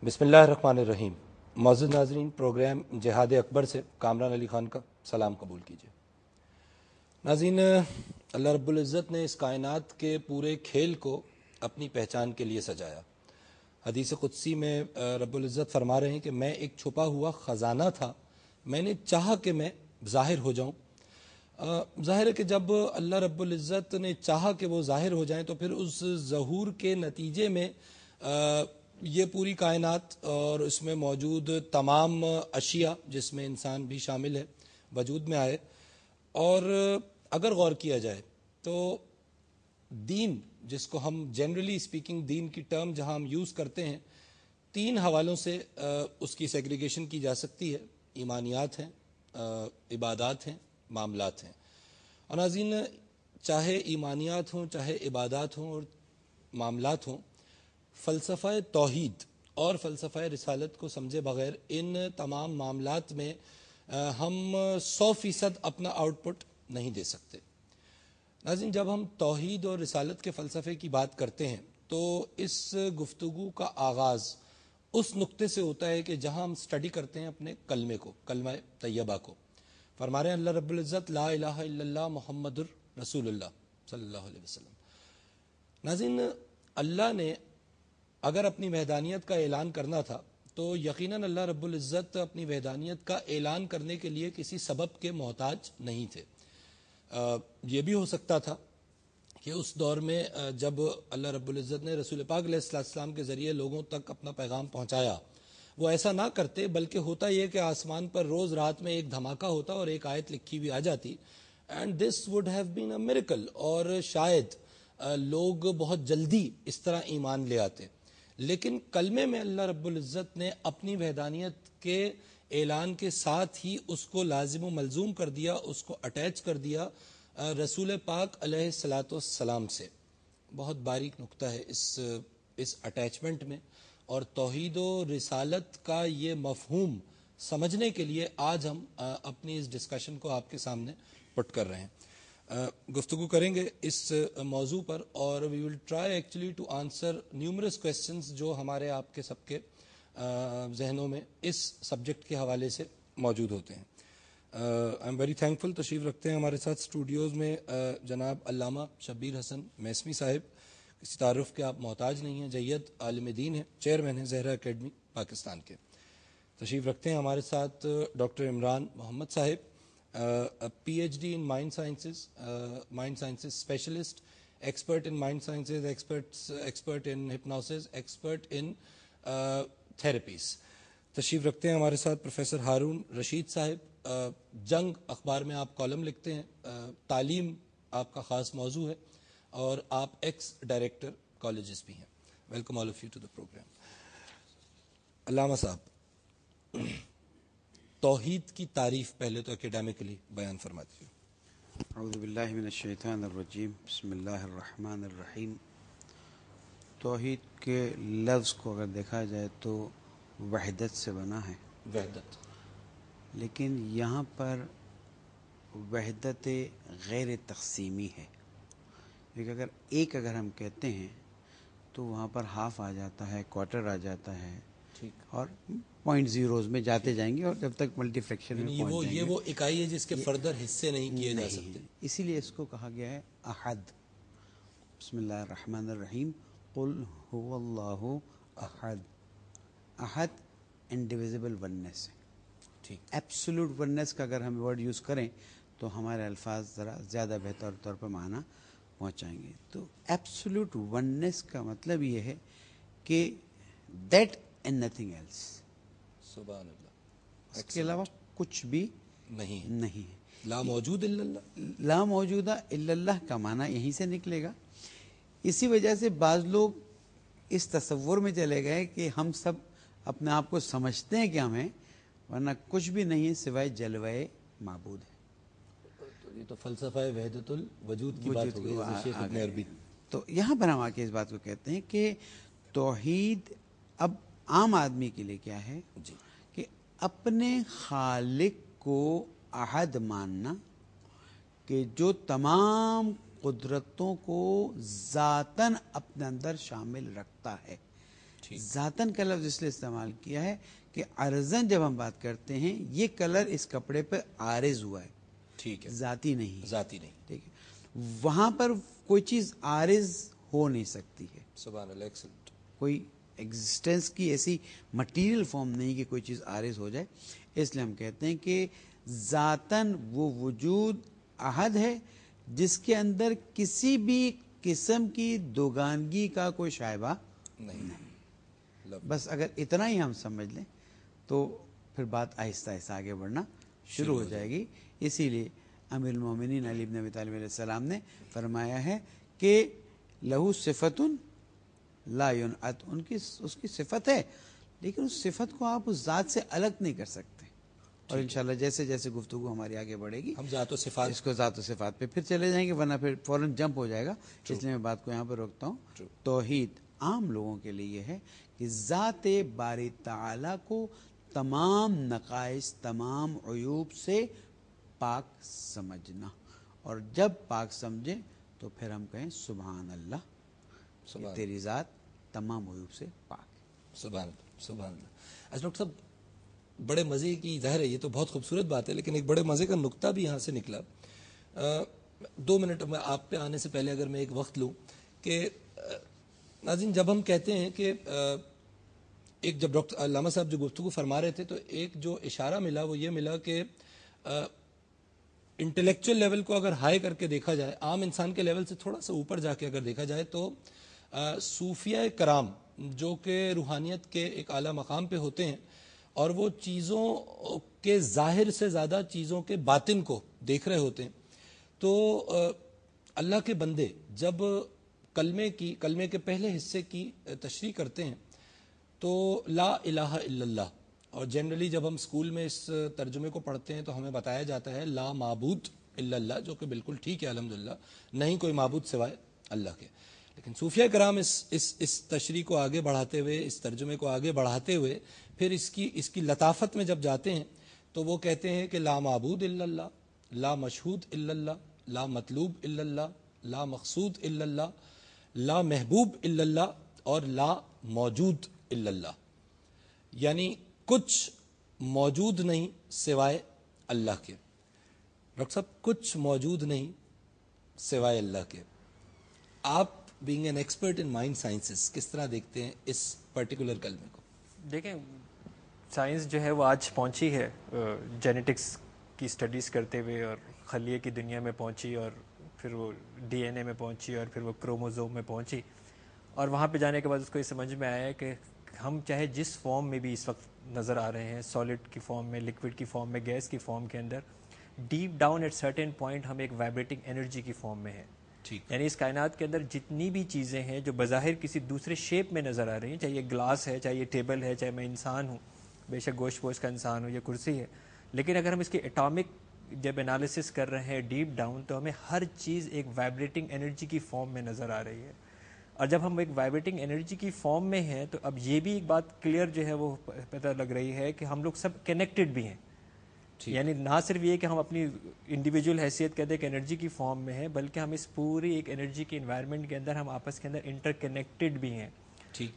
بسم اللہ الرحمن الرحیم. معزز ناظرین، پروگرام جہاد اکبر سے کامران علی خان کا سلام قبول کیجیے. ناظرین، اللہ رب العزت نے اس کائنات کے پورے کھیل کو اپنی پہچان کے لیے سجایا. حدیث قدسی میں رب العزت فرما رہے ہیں کہ میں ایک چھپا ہوا خزانہ تھا، میں نے چاہا کہ میں ظاہر ہو جاؤں. ظاہر ہے کہ جب اللہ رب العزت نے چاہا کہ وہ ظاہر ہو جائیں تو پھر اس ظہور کے نتیجے میں یہ پوری کائنات اور اس میں موجود تمام اشیاء جس میں انسان بھی شامل ہے وجود میں آئے. اور اگر غور کیا جائے تو دین، جس کو ہم جنرلی اسپیکنگ دین کی ٹرم جہاں ہم یوز کرتے ہیں، تین حوالوں سے اس کی سیگریگیشن کی جا سکتی ہے. ایمانیات ہیں، عبادات ہیں، معاملات ہیں. اور ناظرین، چاہے ایمانیات ہوں، چاہے عبادات ہوں اور معاملات ہوں، فلسفہ توحید اور فلسفہ رسالت کو سمجھے بغیر ان تمام معاملات میں ہم 100% اپنا آؤٹ پٹ نہیں دے سکتے. ناظرین، جب ہم توحید اور رسالت کے فلسفے کی بات کرتے ہیں تو اس گفتگو کا آغاز اس نقطے سے ہوتا ہے کہ جہاں ہم سٹڈی کرتے ہیں اپنے کلمے کو، کلمہ طیبہ کو. فرما رہے ہیں اللہ رب العزت لا الہ الا اللہ محمد الرسول اللہ صلی اللہ علیہ وسلم. ناظرین، اللہ نے اگر اپنی وحدانیت کا اعلان کرنا تھا تو یقیناً اللہ رب العزت اپنی وحدانیت کا اعلان کرنے کے لیے کسی سبب کے محتاج نہیں تھے. یہ بھی ہو سکتا تھا کہ اس دور میں جب اللہ رب العزت نے رسول پاک علیہ السلام کے ذریعے لوگوں تک اپنا پیغام پہنچایا، وہ ایسا نہ کرتے، بلکہ ہوتا یہ کہ آسمان پر روز رات میں ایک دھماکہ ہوتا اور ایک آیت لکھی ہوئی آ جاتی، and this would have been a miracle, اور شاید لوگ بہت جلدی اس طرح ایمان لے آتے. لیکن کلمے میں اللہ رب العزت نے اپنی وحدانیت کے اعلان کے ساتھ ہی اس کو لازم و ملزوم کر دیا، اس کو اٹیچ کر دیا رسول پاک علیہ الصلاۃ والسلام سے. بہت باریک نقطہ ہے اس اٹیچمنٹ میں، اور توحید و رسالت کا یہ مفہوم سمجھنے کے لیے آج ہم اپنی اس ڈسکشن کو آپ کے سامنے پٹ کر رہے ہیں. گفتگو کریں گے اس موضوع پر، اور we will try actually to answer numerous questions جو ہمارے آپ کے سب کے ذہنوں میں اس سبجیکٹ کے حوالے سے موجود ہوتے ہیں. I am very thankful. تشریف رکھتے ہیں ہمارے ساتھ اسٹوڈیوز میں جناب علامہ شبیر حسن میسمی صاحب. کسی تعارف کے آپ محتاج نہیں ہیں، جید عالم دین ہیں، چیئرمین ہیں زہرا اکیڈمی پاکستان کے. تشریف رکھتے ہیں ہمارے ساتھ ڈاکٹر عمران محمد صاحب، PhD in mind sciences specialist, expert in mind sciences, expert in hypnosis, expert in therapies. تشریف رکھتے ہیں ہمارے ساتھ پروفیسر ہارون رشید صاحب. جنگ اخبار میں آپ کالم لکھتے ہیں، تعلیم آپ کا خاص موضوع ہے، اور آپ ایکس ڈائریکٹر کالجز بھی ہیں. Welcome all of you to the program. علامہ صاحب، توحید کی تعریف پہلے تو اکیڈیمکلی بیان فرما دیجیے. اعوذ باللہ من الشیطان الرجیم، بسم اللہ الرحمن الرحیم. توحید کے لفظ کو اگر دیکھا جائے تو وحدت سے بنا ہے، وحدت، لیکن یہاں پر وحدت غیر تقسیمی ہے. کیونکہ اگر ہم کہتے ہیں تو وہاں پر ہاف آ جاتا ہے، کوارٹر آ جاتا ہے، ٹھیک، اور پوائنٹ زیروز میں جاتے جائیں گے، اور جب تک ملٹی فریکشن میں پہنچ جائیں گے. یہ وہ اکائی ہے جس کے فردر حصے نہیں کیے جا سکتے. اسی لیے اس کو کہا گیا ہے احد. بسم اللہ الرحمن الرحیم. قل هو اللہ احد. احد انڈیویزبل وننس ہے. ٹھیک، ایبسولوٹ وننس کا اگر ہم ورڈ یوز کریں تو ہمارے الفاظ ذرا زیادہ بہتر طور پر معنی پہنچائیں گے. تو ایبسولوٹ وننس کا مطلب یہ ہے کہ دیٹ اینڈ نتھنگ ایلس، سبحان اللہ، اس کے علاوہ کچھ بھی نہیں ہے. لا موجود الا اللہ. لا موجودہ الا اللہ کا معنی یہیں سے نکلے گا. اسی وجہ سے بعض لوگ اس تصور میں چلے گئے کہ ہم سب اپنے آپ کو سمجھتے ہیں کہ ہم ہیں، ورنہ کچھ بھی نہیں ہے سوائے جلوہ معبود ہے. یہ تو فلسفہ وحدت الوجود کی بات ہو گئی شیخ ابن عربی. تو یہاں پر ہم آ کے اس بات کو کہتے ہیں کہ توحید اب عام آدمی کے لیے کیا ہے جی، کہ اپنے خالق کو احد ماننا، کہ جو تمام قدرتوں کو ذاتاً اپنے اندر شامل رکھتا ہے. ذاتن کا لفظ اس لیے استعمال کیا ہے کہ ارزن جب ہم بات کرتے ہیں یہ کلر اس کپڑے پہ عارض ہوا ہے، ٹھیک ہے، ذاتی نہیں، ذاتی نہیں. ٹھیک ہے. وہاں پر کوئی چیز عارض ہو نہیں سکتی ہے، سبحان اللہ، ایکسلنٹ. کوئی ایگزسٹنس کی ایسی مٹیریل فارم نہیں کہ کوئی چیز عارض ہو جائے. اس لیے ہم کہتے ہیں کہ ذاتن وہ وجود احد ہے جس کے اندر کسی بھی قسم کی دوگانگی کا کوئی شائبہ نہیں. بس اگر اتنا ہی ہم سمجھ لیں تو پھر بات آہستہ آہستہ آگے بڑھنا شروع ہو جائے گی. اسی لیے امیر المومنین علی بن ابی طالب علیہ السلام نے فرمایا ہے کہ لہو صفت لا ینعت، اس کی صفت ہے لیکن اس صفت کو آپ اس ذات سے الگ نہیں کر سکتے. اور انشاءاللہ جیسے جیسے گفتگو ہماری آگے بڑھے گی ہم ذات و صفات اس کو ذات و صفات پہ پھر چلے جائیں گے، ورنہ پھر فوراً جمپ ہو جائے گا. اس لیے میں بات کو یہاں پہ روکتا ہوں. توحید عام لوگوں کے لیے یہ ہے کہ ذات باری تعالی کو تمام نقائص، تمام عیوب سے پاک سمجھنا، اور جب پاک سمجھیں تو پھر ہم کہیں سبحان اللہ، سبحان تیری ذات تمام عیوب سے پاک. سبحان اللہ، سبحان اللہ. اچھا ڈاکٹر صاحب، بڑے مزے کی، ظاہر ہے یہ تو بہت خوبصورت بات ہے، لیکن ایک بڑے مزے کا نقطہ بھی یہاں سے نکلا. 2 منٹ میں آپ پہ آنے سے پہلے اگر میں ایک وقت لوں کہ ناظرین، جب ہم کہتے ہیں کہ ایک جب ڈاکٹر علامہ صاحب جو گفتگو فرما رہے تھے تو ایک جو اشارہ ملا وہ یہ ملا کہ انٹلیکچوئل لیول کو اگر ہائی کر کے دیکھا جائے، عام انسان کے لیول سے تھوڑا سا اوپر جا کے اگر دیکھا جائے تو صوفیہ کرام جو کہ روحانیت کے ایک اعلیٰ مقام پہ ہوتے ہیں اور وہ چیزوں کے ظاہر سے زیادہ چیزوں کے باطن کو دیکھ رہے ہوتے ہیں، تو اللہ کے بندے جب کلمے کے پہلے حصے کی تشریح کرتے ہیں تو لا الہ الا اللہ، اور جنرلی جب ہم اسکول میں اس ترجمے کو پڑھتے ہیں تو ہمیں بتایا جاتا ہے لا معبود الا اللہ، جو کہ بالکل ٹھیک ہے الحمدللہ، نہیں کوئی معبود سوائے اللہ کے. لیکن صوفیہ کرام اس تشریح کو آگے بڑھاتے ہوئے، اس ترجمے کو آگے بڑھاتے ہوئے پھر اس کی لطافت میں جب جاتے ہیں تو وہ کہتے ہیں کہ لا معبود الا اللہ، لا مشہود الا اللہ، لا مطلوب الا اللہ، لا مقصود الا اللہ، لا محبوب الا اللہ، اور لا موجود الا اللہ. یعنی کچھ موجود نہیں سوائے اللہ کے. ڈاکٹر صاحب، کچھ موجود نہیں سوائے اللہ کے. آپ being an expert in mind sciences کس طرح دیکھتے ہیں اس پرٹیکولر کلمے کو؟ دیکھیں، سائنس جو ہے وہ آج پہنچی ہے جینیٹکس کی سٹڈیز کرتے ہوئے، اور خلیے کی دنیا میں پہنچی، اور پھر وہ ڈی این اے میں پہنچی، اور پھر وہ کروموزوم میں پہنچی، اور وہاں پہ جانے کے بعد اس کو یہ سمجھ میں آیا کہ ہم چاہے جس فارم میں بھی اس وقت نظر آ رہے ہیں، سالڈ کی فارم میں، لکوڈ کی فارم میں، گیس کی فارم کے اندر، deep down at certain point ہم ایک وائبریٹنگ انرجی کی فارم میں ہیں. یعنی اس کائنات کے اندر جتنی بھی چیزیں ہیں جو بظاہر کسی دوسرے شیپ میں نظر آ رہی ہیں، چاہے یہ گلاس ہے، چاہے یہ ٹیبل ہے، چاہے میں انسان ہوں، بے شک گوشت پوش کا انسان ہوں، یہ کرسی ہے، لیکن اگر ہم اس کی ایٹامک جب انالیسس کر رہے ہیں ڈیپ ڈاؤن تو ہمیں ہر چیز ایک وائبریٹنگ انرجی کی فارم میں نظر آ رہی ہے. اور جب ہم ایک وائبریٹنگ انرجی کی فارم میں ہیں تو اب یہ بھی ایک بات کلیئر جو ہے وہ پتہ لگ رہی ہے کہ ہم لوگ سب کنیکٹڈ بھی ہیں. یعنی نہ صرف یہ کہ ہم اپنی انڈیویجول حیثیت کہتے ہیں کہ انرجی کی فارم میں ہیں، بلکہ ہم اس پوری ایک انرجی کے انوائرمنٹ کے اندر ہم آپس کے اندر انٹر کنیکٹڈ بھی ہیں.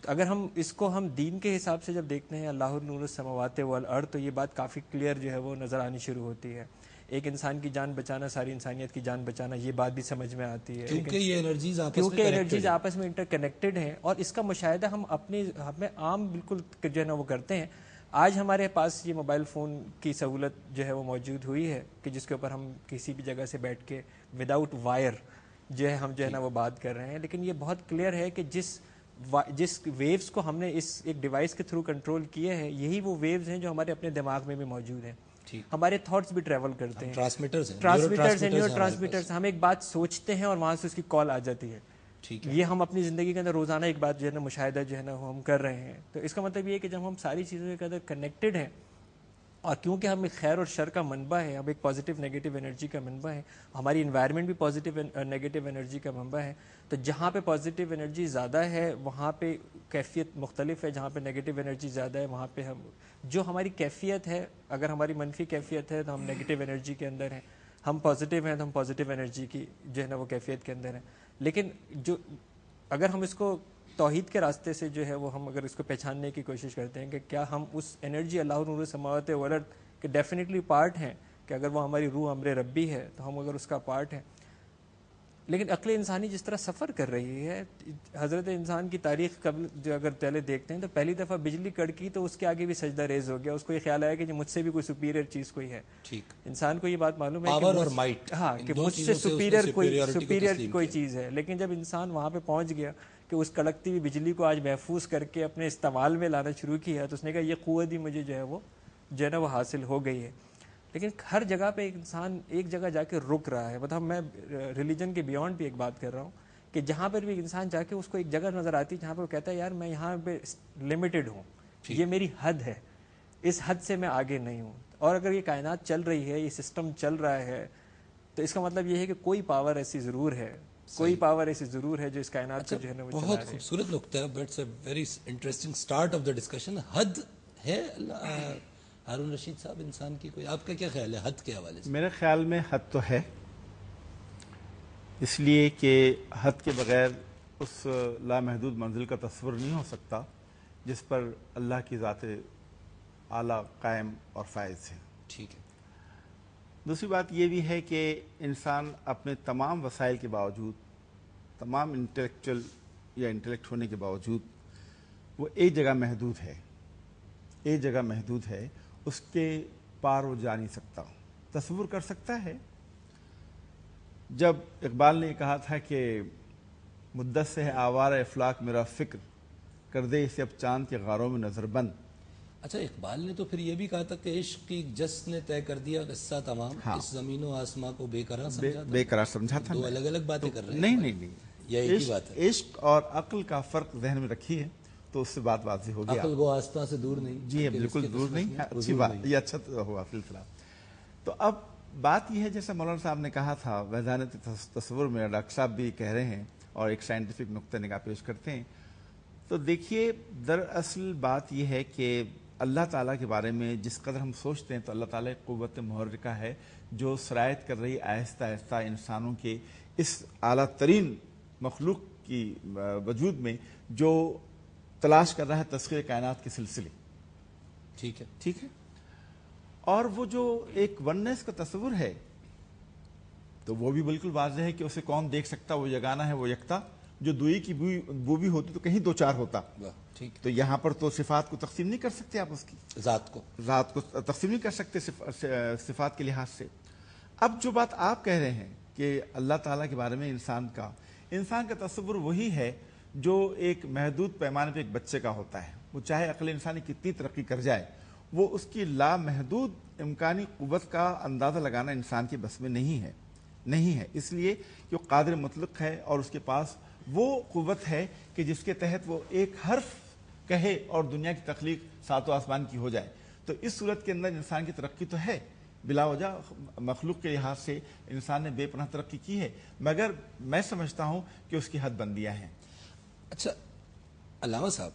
اگر ہم اس کو ہم دین کے حساب سے جب دیکھتے ہیں اللہ نور السماوات والارض، تو یہ بات کافی کلیئر جو ہے وہ نظر آنی شروع ہوتی ہے. ایک انسان کی جان بچانا ساری انسانیت کی جان بچانا، یہ بات بھی سمجھ میں آتی ہے کیونکہ یہ انرجیز آپس میں انٹر کنیکٹڈ ہیں. اور اس کا مشاہدہ ہم ہمیں عام بالکل جو ہے نا وہ کرتے ہیں. آج ہمارے پاس یہ موبائل فون کی سہولت جو ہے وہ موجود ہوئی ہے کہ جس کے اوپر ہم کسی بھی جگہ سے بیٹھ کے وداؤٹ وائر جو ہے ہم جو ہے نا وہ بات کر رہے ہیں. لیکن یہ بہت کلیئر ہے کہ جس ویوز کو ہم نے اس ایک ڈیوائس کے تھرو کنٹرول کیا ہے، یہی وہ ویوز ہیں جو ہمارے اپنے دماغ میں بھی موجود ہیں. ہمارے تھاٹس بھی ٹریول کرتے ہیں، نیورو ٹرانسمیٹرز. ہم ایک بات سوچتے ہیں اور وہاں سے اس کی کال آ جاتی ہے. یہ ہم اپنی زندگی کے اندر روزانہ ایک بات جو ہے نا مشاہدہ جو ہے نا ہم کر رہے ہیں. تو اس کا مطلب یہ ہے کہ جب ہم ساری چیزوں کے اندر کنیکٹڈ ہیں، اور کیونکہ ہم ایک خیر اور شر کا منبع ہے، ہم ایک پازیٹیو نیگیٹو انرجی کا منبع ہے، ہماری انوائرمنٹ بھی پازیٹیو نیگیٹو انرجی کا منبع ہے. تو جہاں پہ پازیٹیو انرجی زیادہ ہے وہاں پہ کیفیت مختلف ہے، جہاں پہ نیگیٹو انرجی زیادہ ہے وہاں پہ جو ہماری کیفیت ہے، اگر ہماری منفی کیفیت ہے تو ہم نیگیٹو انرجی کے اندر ہیں، ہم پازیٹیو ہیں تو ہم پازیٹیو انرجی کی جو ہے نا وہ کیفیت کے اندر ہیں. لیکن اگر ہم اس کو توحید کے راستے سے جو ہے وہ ہم اگر اس کو پہچاننے کی کوشش کرتے ہیں کہ کیا ہم اس انرجی اللہ نور السماوات والارض کے ڈیفینیٹلی پارٹ ہیں، کہ اگر وہ ہماری روح امر ربی ہے تو ہم اگر اس کا پارٹ ہیں. لیکن عقل انسانی جس طرح سفر کر رہی ہے، حضرت انسان کی تاریخ قبل جو اگر پہلے دیکھتے ہیں تو پہلی دفعہ بجلی کڑکی تو اس کے آگے بھی سجدہ ریز ہو گیا. اس کو یہ خیال آیا کہ مجھ سے بھی کوئی سپیریئر چیز کوئی ہے. ٹھیک. انسان کو یہ بات معلوم ہے پاور اور مائٹ، ہاں کہ مجھ سے سپیریئر کوئی چیز ہے. لیکن جب انسان وہاں پہ پہنچ گیا کہ اس کڑکتی ہوئی بجلی کو آج محفوظ کر کے اپنے استعمال میں لانا شروع کیا تو اس نے کہا یہ قوت ہی مجھے جو ہے وہ حاصل ہو گئی ہے. لیکن ہر جگہ پہ انسان ایک جگہ جا کے رک رہا ہے. مطلب میں ریلیجن کے بیونڈ بھی ایک بات کر رہا ہوں کہ جہاں پر بھی انسان جا کے اس کو ایک جگہ نظر آتی ہے جہاں پہ وہ کہتا ہے یار میں یہاں پہ لمیٹڈ ہوں، یہ میری حد ہے، اس حد سے میں آگے نہیں ہوں. اور اگر یہ کائنات چل رہی ہے، یہ سسٹم چل رہا ہے، تو اس کا مطلب یہ ہے کہ کوئی پاور ایسی ضرور ہے، کوئی پاور ایسی ضرور ہے جو اس کائنات کو جو ہے نا وہ چلا رہی ہے. بہت خوبصورت نقطہ ہے، bits a very interesting start of the discussion. حد ہے ہارون رشید صاحب انسان کی کوئی؟ آپ کا کیا خیال ہے حد کے حوالے سے؟ میرے خیال میں حد تو ہے، اس لیے کہ حد کے بغیر اس لامحدود منزل کا تصور نہیں ہو سکتا جس پر اللہ کی ذات اعلیٰ قائم اور فائز ہے. ٹھیک ہے. دوسری بات یہ بھی ہے کہ انسان اپنے تمام وسائل کے باوجود، تمام انٹلیکچل یا انٹلیکٹ ہونے کے باوجود وہ ایک جگہ محدود ہے، ایک جگہ محدود ہے، اس کے پار وہ جا نہیں سکتا. تصور کر سکتا ہے جب اقبال نے کہا تھا کہ مدت سے ہے آوارہ افلاک میرا فکر، کر دے اسے اب چاند کے غاروں میں نظر بند. اچھا، اقبال نے تو پھر یہ بھی کہا تھا کہ عشق کی جس نے طے کر دیا قصہ تمام، اس زمین و آسماں کو بے قرار سمجھا تھا. بے قرار سمجھا تھا. دو الگ الگ باتیں کر رہے ہیں. نہیں، یہ ایک ہی بات ہے. عشق اور عقل کا فرق ذہن میں رکھیے تو اس سے بات واضح ہو گیا. عقل کو آستہ سے دور نہیں. جی بالکل دور نہیں، اچھی بات، یہ اچھا ہوا سلسلہ. تو اب بات یہ ہے جیسے مولانا صاحب نے کہا تھا وحدانیت تصور میں، ڈاکٹر صاحب بھی کہہ رہے ہیں اور ایک سائنٹیفک نقطہ نگاہ پیش کرتے ہیں. تو دیکھیے دراصل بات یہ ہے کہ اللہ تعالیٰ کے بارے میں جس قدر ہم سوچتے ہیں تو اللہ تعالیٰ ایک قوت محرکہ ہے جو سرایت کر رہی آہستہ آہستہ انسانوں کے اس اعلیٰ ترین مخلوق کی وجود میں، جو تلاش کر رہا ہے تسخیر کائنات کے سلسلے. ٹھیک ہے. اور وہ جو ایک وننس کا تصور ہے تو وہ بھی بالکل واضح ہے کہ اسے کون دیکھ سکتا، وہ یگانہ ہے، وہ یکتا. جو دوئی کی بو بھی ہوتی تو کہیں دو چار ہوتا. تو یہاں پر تو صفات کو تقسیم نہیں کر سکتے آپ، اس کی ذات کو تقسیم نہیں کر سکتے صفات کے لحاظ سے. اب جو بات آپ کہہ رہے ہیں کہ اللہ تعالیٰ کے بارے میں انسان کا تصور وہی ہے جو ایک محدود پیمانے پہ ایک بچے کا ہوتا ہے. وہ چاہے عقل انسانی کتنی ترقی کر جائے، وہ اس کی لامحدود امکانی قوت کا اندازہ لگانا انسان کے بس میں نہیں ہے. اس لیے کہ وہ قادر مطلق ہے اور اس کے پاس وہ قوت ہے کہ جس کے تحت وہ ایک حرف کہے اور دنیا کی تخلیق ساتوں آسمان کی ہو جائے. تو اس صورت کے اندر انسان کی ترقی تو ہے، بلا وجہ مخلوق کے لحاظ سے انسان نے بے پناہ ترقی کی ہے، مگر میں سمجھتا ہوں کہ اس کی حد بندیاں ہیں. اچھا علامہ صاحب،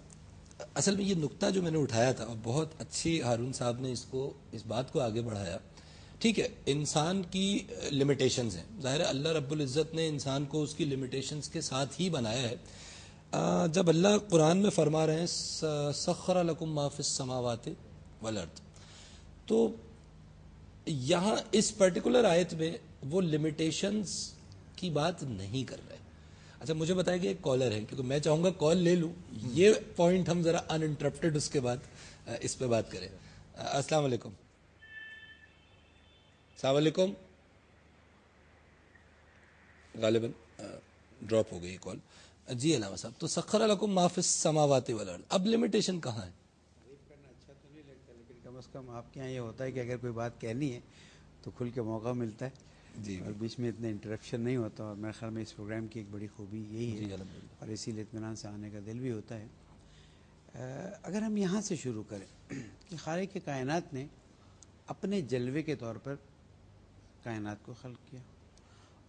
اصل میں یہ نقطہ جو میں نے اٹھایا تھا بہت اچھی ہارون صاحب نے اس بات کو آگے بڑھایا. ٹھیک ہے، انسان کی لمیٹیشنز ہیں، ظاہر ہے اللہ رب العزت نے انسان کو اس کی لمیٹیشنز کے ساتھ ہی بنایا ہے. جب اللہ قرآن میں فرما رہے ہیں سخر لکم ما فی السماوات والارض، تو یہاں اس پرٹیکولر آیت میں وہ لمیٹیشنز کی بات نہیں کر رہے. اچھا مجھے بتائیں کہ ایک کالر ہے، کیونکہ میں چاہوں گا کال لے لوں، یہ پوائنٹ ہم ذرا ان انٹرپٹڈ اس کے بعد اس پہ بات کریں. السلام علیکم. السلام علیکم. غالباً ڈراپ ہو گئی کال. جی علامہ صاحب، تو سخر لکم ما فی السماوات والارض، اب لمیٹیشن کہاں ہے؟ کرنا اچھا تو نہیں لگتا، لیکن کم از کم آپ کے یہاں یہ ہوتا ہے کہ اگر کوئی بات کہنی ہے تو کھل کے موقع ملتا ہے جی، اور بیچ میں اتنا انٹرپشن نہیں ہوتا. اور میرے خیال میں اس پروگرام کی ایک بڑی خوبی یہی ہے اور اسی لیے اطمینان سے آنے کا دل بھی ہوتا ہے. اگر ہم یہاں سے شروع کریں کہ خالق کائنات نے اپنے جلوے کے طور پر کائنات کو خلق کیا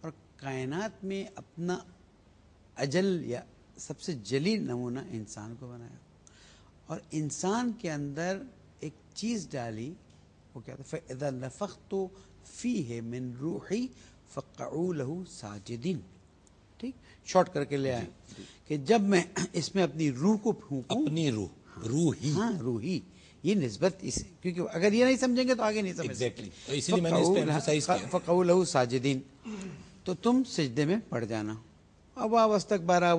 اور کائنات میں اپنا اجل یا سب سے جلی نمونہ انسان کو بنایا اور انسان کے اندر ایک چیز ڈالی، وہ کیا تھا؟ فَإِذَا نَفَخْتُ فِيهِ مِن رُوحِي فَقَعُوا لَهُ سَاجِدِينَ. ٹھیک شارٹ کر کے لے آئے کہ جب میں اس میں اپنی روح کو پھونکوں، اپنی روحی ہاں روحی، یہ نسبت اس، کیونکہ اگر یہ نہیں سمجھیں گے تو آگے نہیں سمجھ ایگزیکٹلی، تو اسی لیے میں نے اس پہ emphasize کیا۔ فقعوا لہ ساجدین، تو تم سجدے میں پڑ جانا۔ اب آپ استکبارا